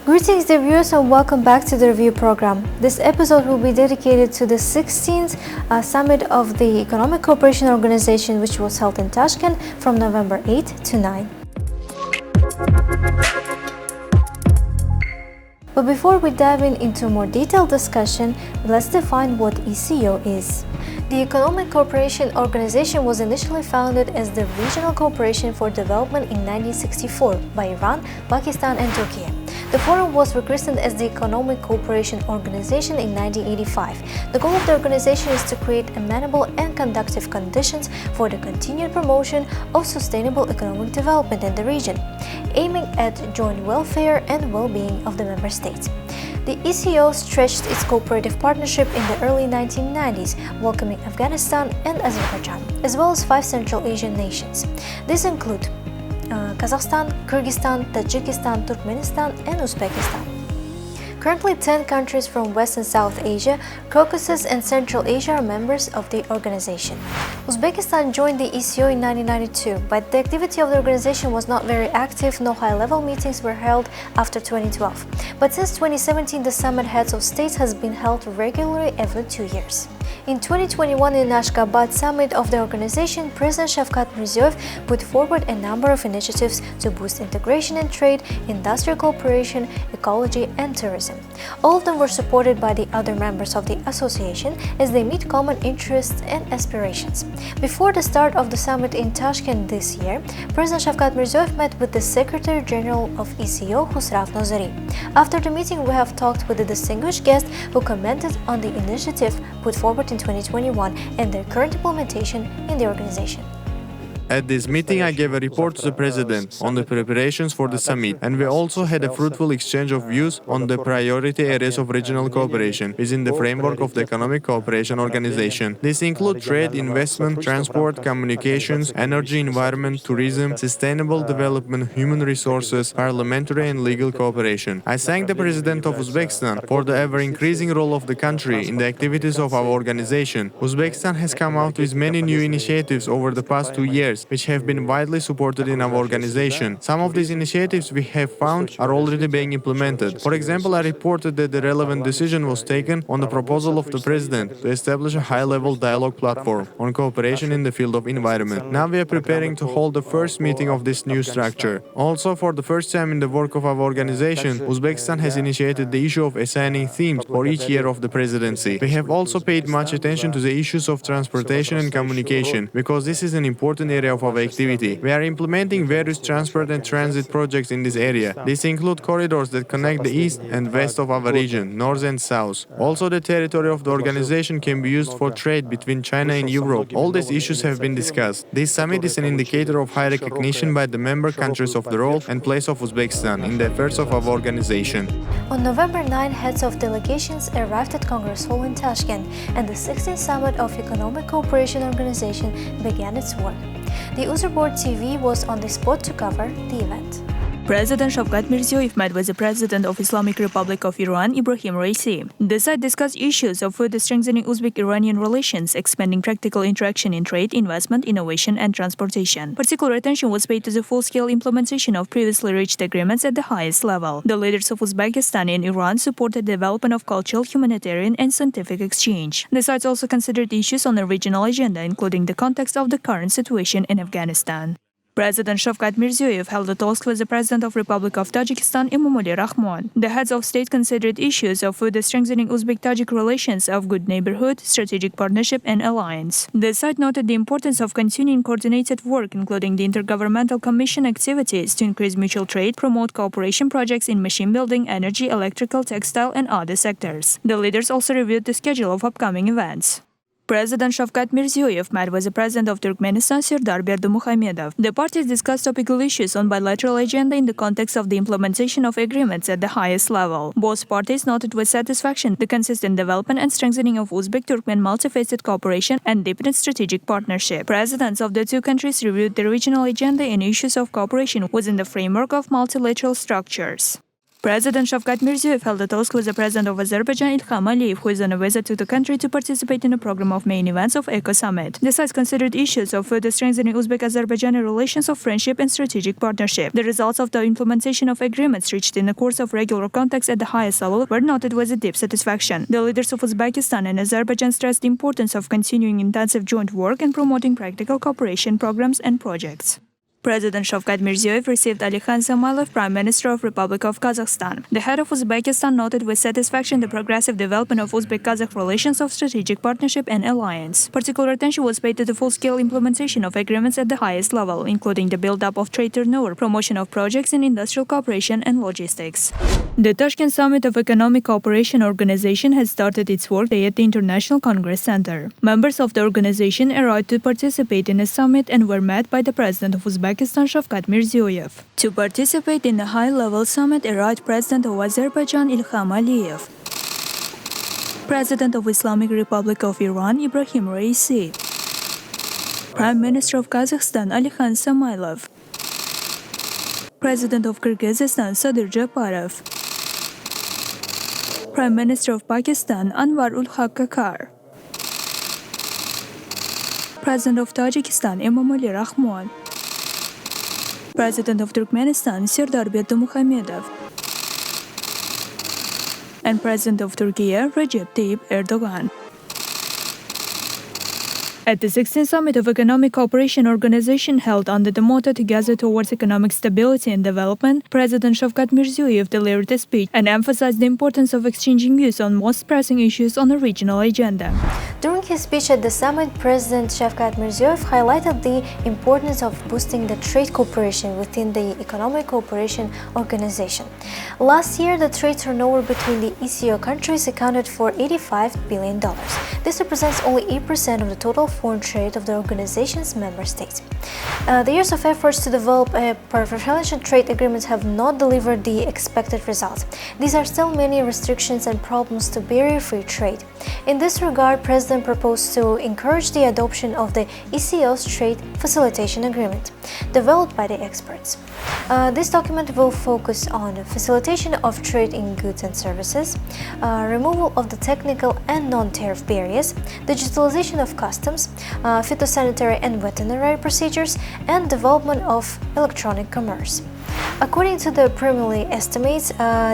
Greetings dear viewers and welcome back to the review program. This episode will be dedicated to the 16th summit of the Economic Cooperation Organization, which was held in Tashkent from November 8 to 9. But before we dive into a more detailed discussion, let's define what ECO is. The Economic Cooperation Organization was initially founded as the Regional Cooperation for Development in 1964 by Iran, Pakistan and Turkey. The forum was rechristened as the Economic Cooperation Organization in 1985. The goal of the organization is to create amenable and conducive conditions for the continued promotion of sustainable economic development in the region, aiming at joint welfare and well-being of the member states. The ECO stretched its cooperative partnership in the early 1990s, welcoming Afghanistan and Azerbaijan, as well as 5 Central Asian nations. These include Kazakhstan, Kyrgyzstan, Tajikistan, Turkmenistan, and Uzbekistan. Currently, 10 countries from West and South Asia, Caucasus, and Central Asia are members of the organization. Uzbekistan joined the ECO in 1992, but the activity of the organization was not very active. No high-level meetings were held after 2012. But since 2017, the summit heads of states has been held regularly every 2 years. In 2021, in Ashgabat summit of the organization, President Shavkat Mirziyoyev put forward a number of initiatives to boost integration in trade, industrial cooperation, ecology, and tourism. All of them were supported by the other members of the association as they meet common interests and aspirations. Before the start of the summit in Tashkent this year, President Shavkat Mirziyoyev met with the Secretary General of ECO, Husrav Nozari. After the meeting, we have talked with the distinguished guest who commented on the initiative put forward in 2021 and their current implementation in the organization. At this meeting, I gave a report to the President on the preparations for the summit, and we also had a fruitful exchange of views on the priority areas of regional cooperation within the framework of the Economic Cooperation Organization. These include trade, investment, transport, communications, energy, environment, tourism, sustainable development, human resources, parliamentary and legal cooperation. I thank the President of Uzbekistan for the ever-increasing role of the country in the activities of our organization. Uzbekistan has come out with many new initiatives over the past 2 years, which have been widely supported in our organization. Some of these initiatives we have found are already being implemented. For example, I reported that the relevant decision was taken on the proposal of the President to establish a high-level dialogue platform on cooperation in the field of environment. Now we are preparing to hold the first meeting of this new structure. Also, for the first time in the work of our organization, Uzbekistan has initiated the issue of assigning themes for each year of the presidency. We have also paid much attention to the issues of transportation and communication, because this is an important area of our activity. We are implementing various transport and transit projects in this area. These include corridors that connect the east and west of our region, north and south. Also, the territory of the organization can be used for trade between China and Europe. All these issues have been discussed. This summit is an indicator of high recognition by the member countries of the role and place of Uzbekistan in the affairs of our organization. On November 9, heads of delegations arrived at Congress Hall in Tashkent, and the 16th Summit of Economic Cooperation Organization began its work. The Uzurboard TV was on the spot to cover the event. President Shavkat Mirziyoyev met with the President of Islamic Republic of Iran, Ibrahim Raisi. The side discussed issues of further strengthening Uzbek-Iranian relations, expanding practical interaction in trade, investment, innovation, and transportation. Particular attention was paid to the full-scale implementation of previously reached agreements at the highest level. The leaders of Uzbekistan and Iran supported the development of cultural, humanitarian, and scientific exchange. The sides also considered issues on the regional agenda, including the context of the current situation in Afghanistan. President Shavkat Mirziyoyev held a talk with the President of Republic of Tajikistan, Emomali Rahmon. The heads of state considered issues of further strengthening Uzbek-Tajik relations, of good neighborhood, strategic partnership, and alliance. The side noted the importance of continuing coordinated work, including the Intergovernmental Commission activities to increase mutual trade, promote cooperation projects in machine building, energy, electrical, textile, and other sectors. The leaders also reviewed the schedule of upcoming events. President Shavkat Mirziyoyev met with the President of Turkmenistan, Serdar Berdimuhamedov. The parties discussed topical issues on bilateral agenda in the context of the implementation of agreements at the highest level. Both parties noted with satisfaction the consistent development and strengthening of Uzbek-Turkmen multifaceted cooperation and deepened strategic partnership. Presidents of the two countries reviewed the regional agenda and issues of cooperation within the framework of multilateral structures. President Shavkat Mirziyoyev held a talk with the President of Azerbaijan Ilham Aliyev, who is on a visit to the country to participate in a program of main events of ECO Summit. The sides considered issues of further strengthening Uzbek-Azerbaijani relations of friendship and strategic partnership. The results of the implementation of agreements reached in the course of regular contacts at the highest level were noted with a deep satisfaction. The leaders of Uzbekistan and Azerbaijan stressed the importance of continuing intensive joint work and promoting practical cooperation programs and projects. President Shavkat Mirziyoyev received Alikhan Samalov, Prime Minister of Republic of Kazakhstan. The head of Uzbekistan noted with satisfaction the progressive development of Uzbek-Kazakh relations of strategic partnership and alliance. Particular attention was paid to the full-scale implementation of agreements at the highest level, including the build-up of trade turnover, promotion of projects in industrial cooperation and logistics. The Tashkent Summit of Economic Cooperation Organization has started its work day at the International Congress Center. Members of the organization arrived to participate in a summit and were met by the President of Uzbekistan, Shavkat Mirziyoyev. To participate in the high-level summit arrived President of Azerbaijan Ilham Aliyev, President of Islamic Republic of Iran Ibrahim Raisi, Prime Minister of Kazakhstan Alikhan Samalov, President of Kyrgyzstan Sadir Japarov, Prime Minister of Pakistan Anwar ul Haq Kakar, President of Tajikistan Emomali Rahmon, President of Turkmenistan Serdar Berdimuhamedov, and President of Turkey Recep Tayyip Erdogan. At the 16th Summit of Economic Cooperation Organization held under the motto Together Towards Economic Stability and Development, President Shavkat Mirziyoyev delivered a speech and emphasized the importance of exchanging views on most pressing issues on the regional agenda. During his speech at the summit, President Shavkat Mirziyoyev highlighted the importance of boosting the trade cooperation within the Economic Cooperation Organization. Last year, the trade turnover between the ECO countries accounted for $85 billion. This represents only 8% of the total foreign trade of the organization's member states. The years of efforts to develop a preferential trade agreements have not delivered the expected results. These are still many restrictions and problems to barrier-free trade. In this regard, President proposed to encourage the adoption of the ECO's Trade Facilitation Agreement, developed by the experts. This document will focus on facilitation of trade in goods and services, removal of the technical and non-tariff barriers, digitalization of customs, phytosanitary and veterinary procedures, and development of electronic commerce. According to the preliminary estimates,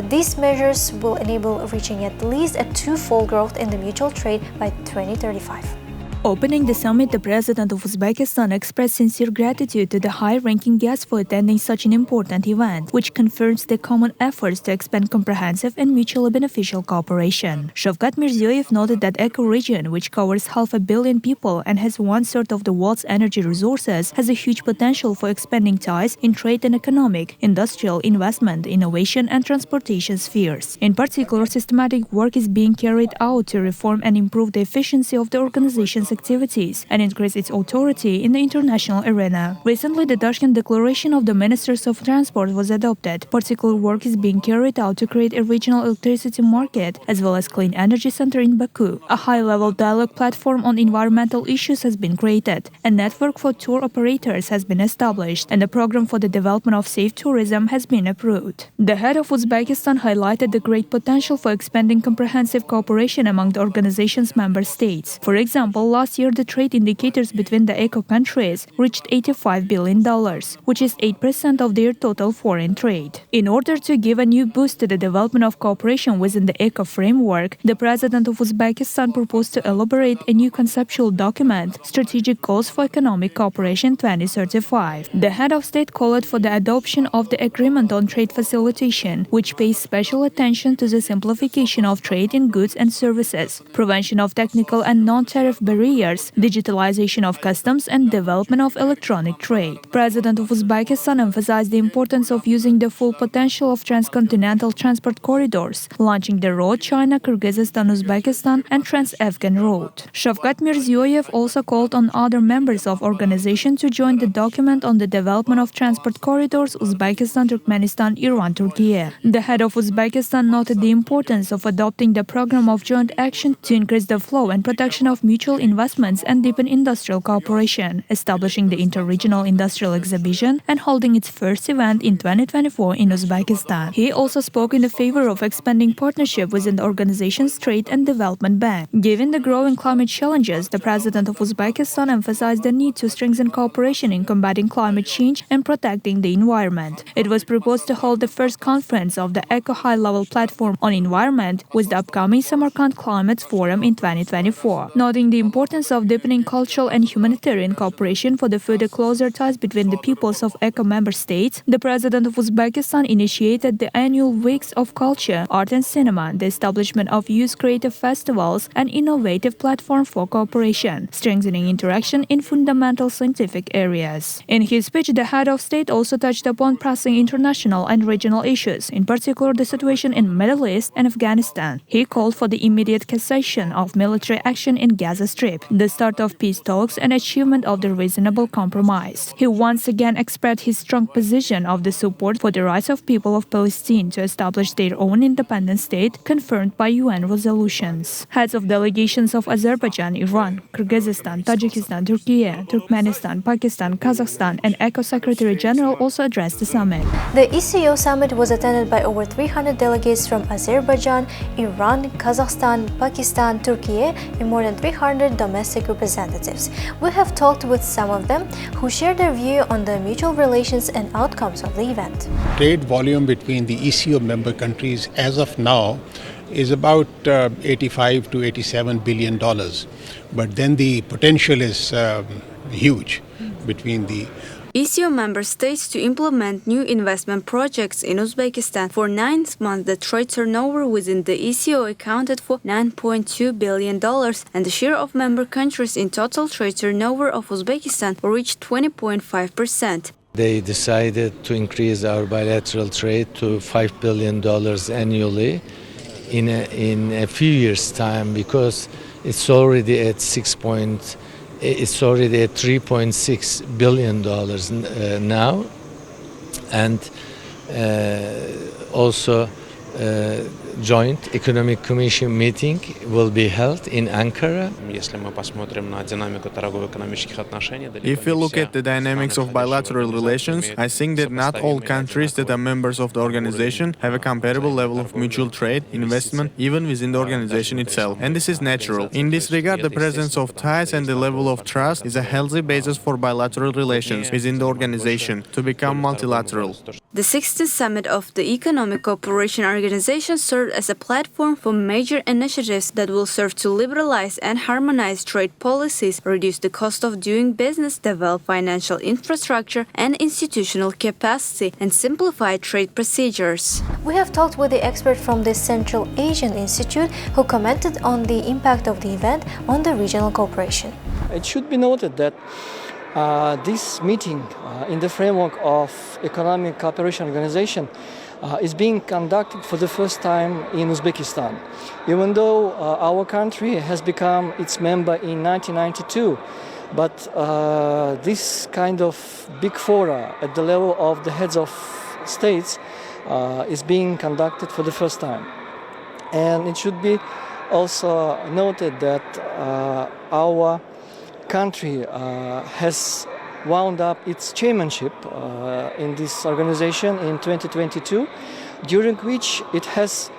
these measures will enable reaching at least a twofold growth in the mutual trade by 2035. Opening the summit, the President of Uzbekistan expressed sincere gratitude to the high-ranking guests for attending such an important event, which confirms the common efforts to expand comprehensive and mutually beneficial cooperation. Shavkat Mirziyoyev noted that ECO region, which covers 500 million people and has 1/3 of the world's energy resources, has a huge potential for expanding ties in trade and economic, industrial, investment, innovation, and transportation spheres. In particular, systematic work is being carried out to reform and improve the efficiency of the organization's activities and increase its authority in the international arena. Recently, the Tashkent Declaration of the Ministers of Transport was adopted. Particular work is being carried out to create a regional electricity market as well as clean energy center in Baku. A high-level dialogue platform on environmental issues has been created. A network for tour operators has been established, and a program for the development of safe tourism has been approved. The head of Uzbekistan highlighted the great potential for expanding comprehensive cooperation among the organization's member states. For example, last year the trade indicators between the ECO countries reached $85 billion, which is 8% of their total foreign trade. In order to give a new boost to the development of cooperation within the ECO framework, the President of Uzbekistan proposed to elaborate a new conceptual document, Strategic Goals for Economic Cooperation 2035. The head of state called for the adoption of the Agreement on Trade Facilitation, which pays special attention to the simplification of trade in goods and services, prevention of technical and non-tariff barriers, digitalization of customs, and development of electronic trade. President of Uzbekistan emphasized the importance of using the full potential of transcontinental transport corridors, launching the road China-Kyrgyzstan-Uzbekistan and Trans-Afghan road. Shavkat Mirziyoyev also called on other members of organization to join the document on the development of transport corridors Uzbekistan, Turkmenistan, Iran, Turkey. The head of Uzbekistan noted the importance of adopting the program of joint action to increase the flow and protection of mutual investment investments and deepen industrial cooperation, establishing the Interregional Industrial Exhibition and holding its first event in 2024 in Uzbekistan. He also spoke in the favor of expanding partnership within the organization's Trade and Development Bank. Given the growing climate challenges, the president of Uzbekistan emphasized the need to strengthen cooperation in combating climate change and protecting the environment. It was proposed to hold the first conference of the Eco High-Level Platform on Environment with the upcoming Samarkand Climate Forum in 2024. Noting the importance of deepening cultural and humanitarian cooperation for the further closer ties between the peoples of ECO member states, the president of Uzbekistan initiated the annual Weeks of Culture, Art and Cinema, the establishment of youth creative festivals, and innovative platform for cooperation, strengthening interaction in fundamental scientific areas. In his speech, the head of state also touched upon pressing international and regional issues, in particular the situation in Middle East and Afghanistan. He called for the immediate cessation of military action in Gaza Strip, the start of peace talks, and achievement of the reasonable compromise. He once again expressed his strong position of the support for the rights of people of Palestine to establish their own independent state, confirmed by UN resolutions. Heads of delegations of Azerbaijan, Iran, Kyrgyzstan, Tajikistan, Turkey, Turkmenistan, Pakistan, Kazakhstan, and ECO Secretary General also addressed the summit. The ECO summit was attended by over 300 delegates from Azerbaijan, Iran, Kazakhstan, Pakistan, Turkey, and more than 300 domestic representatives. We have talked with some of them who shared their view on the mutual relations and outcomes of the event. Trade volume between the ECO member countries as of now is about 85 to 87 billion dollars, but then the potential is huge between the ECO member states to implement new investment projects in Uzbekistan. For 9 months, the trade turnover within the ECO accounted for $9.2 billion, and the share of member countries in total trade turnover of Uzbekistan reached 20.5%. They decided to increase our bilateral trade to $5 billion annually in a few years' time, because it's already at $3.6 billion now, and also joint economic commission meeting will be held in Ankara. If we look at the dynamics of bilateral relations, I think that not all countries that are members of the organization have a comparable level of mutual trade, investment, even within the organization itself. And this is natural. In this regard, the presence of ties and the level of trust is a healthy basis for bilateral relations within the organization to become multilateral. The 16th summit of the Economic Cooperation Organization served as a platform for major initiatives that will serve to liberalize and harmonize trade policies, reduce the cost of doing business, develop financial infrastructure and institutional capacity, and simplify trade procedures. We have talked with the expert from the Central Asian Institute who commented on the impact of the event on the regional cooperation. It should be noted that this meeting in the framework of Economic Cooperation Organization is being conducted for the first time in Uzbekistan. Even though our country has become its member in 1992, but this kind of big fora at the level of the heads of states is being conducted for the first time. And it should be also noted that our country has wound up its chairmanship in this organization in 2022, during which it has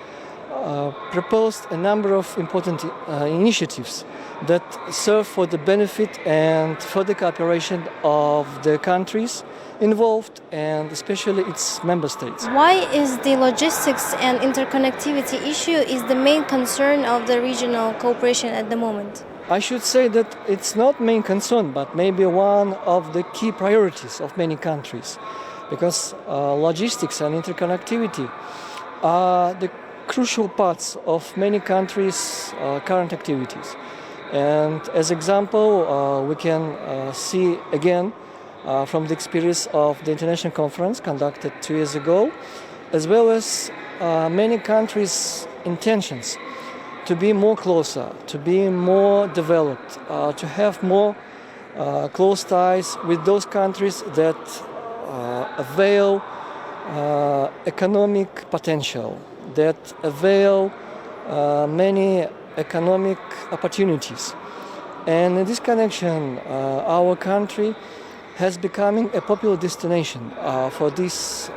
proposed a number of important initiatives that serve for the benefit and further cooperation of the countries involved, and especially its member states. Why is the logistics and interconnectivity issue is the main concern of the regional cooperation at the moment? I should say that it's not main concern, but maybe one of the key priorities of many countries, because logistics and interconnectivity are the crucial parts of many countries' current activities. And as example, we can see again from the experience of the international conference conducted 2 years ago, as well as many countries' intentions to be more closer, to be more developed, to have more close ties with those countries that avail economic potential, that avail many economic opportunities. And in this connection, our country has becoming a popular destination for these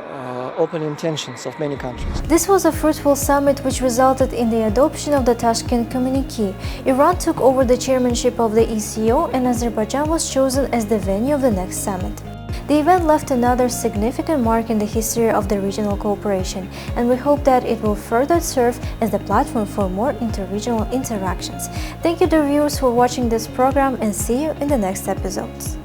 open intentions of many countries. This was a fruitful summit which resulted in the adoption of the Tashkent communique. Iran took over the chairmanship of the ECO and Azerbaijan was chosen as the venue of the next summit. The event left another significant mark in the history of the regional cooperation, and we hope that it will further serve as the platform for more inter-regional interactions. Thank you, dear viewers, for watching this program, and see you in the next episodes.